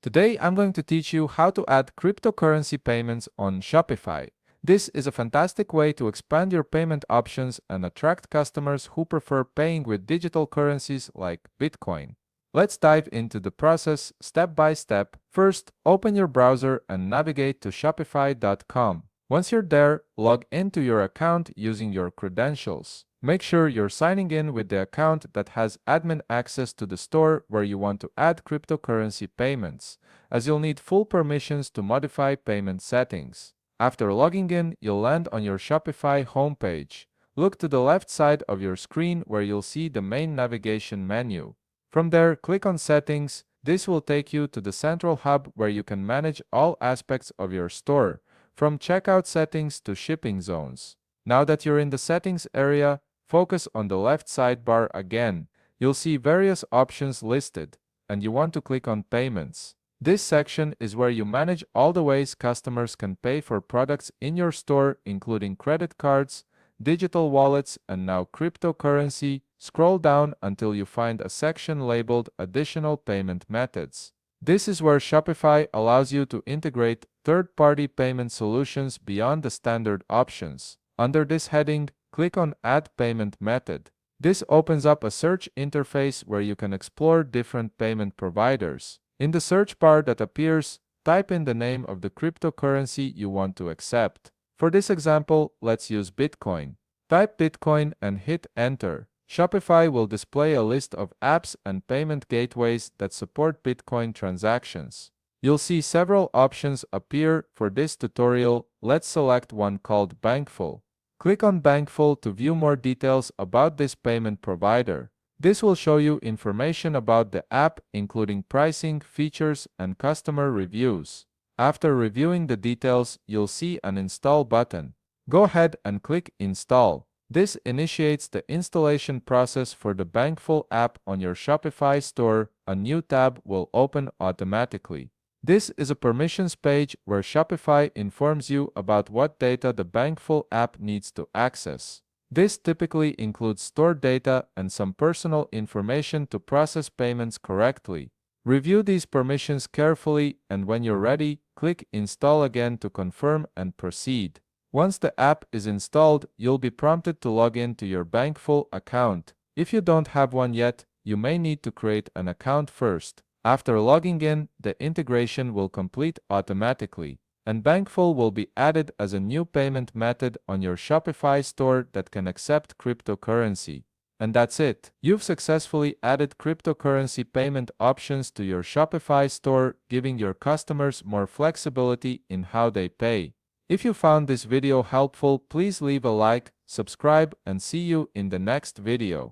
Today, I'm going to teach you how to add cryptocurrency payments on Shopify. This is a fantastic way to expand your payment options and attract customers who prefer paying with digital currencies like Bitcoin. Let's dive into the process step by step. First, open your browser and navigate to shopify.com. Once you're there, log into your account using your credentials. Make sure you're signing in with the account that has admin access to the store where you want to add cryptocurrency payments, as you'll need full permissions to modify payment settings. After logging in, you'll land on your Shopify homepage. Look to the left side of your screen where you'll see the main navigation menu. From there, click on Settings. This will take you to the central hub where you can manage all aspects of your store, from checkout settings to shipping zones. Now that you're in the settings area, focus on the left sidebar again. You'll see various options listed, and you want to click on Payments. This section is where you manage all the ways customers can pay for products in your store, including credit cards, digital wallets, and now cryptocurrency. Scroll down until you find a section labeled Additional Payment Methods. This is where Shopify allows you to integrate third-party payment solutions beyond the standard options. Under this heading, click on Add Payment Method. This opens up a search interface where you can explore different payment providers. In the search bar that appears, type in the name of the cryptocurrency you want to accept. For this example, let's use Bitcoin. Type Bitcoin and hit Enter. Shopify will display a list of apps and payment gateways that support Bitcoin transactions. You'll see several options appear. For this tutorial, let's select one called Bankful. Click on Bankful to view more details about this payment provider. This will show you information about the app, including pricing, features, and customer reviews. After reviewing the details, you'll see an Install button. Go ahead and click Install. This initiates the installation process for the Bankful app on your Shopify store. A new tab will open automatically. This is a permissions page where Shopify informs you about what data the Bankful app needs to access. This typically includes store data and some personal information to process payments correctly. Review these permissions carefully, and when you're ready, click Install again to confirm and proceed. Once the app is installed, you'll be prompted to log in to your Bankful account. If you don't have one yet, you may need to create an account first. After logging in, the integration will complete automatically, and Bankful will be added as a new payment method on your Shopify store that can accept cryptocurrency. And that's it. You've successfully added cryptocurrency payment options to your Shopify store, giving your customers more flexibility in how they pay. If you found this video helpful, please leave a like, subscribe, and see you in the next video.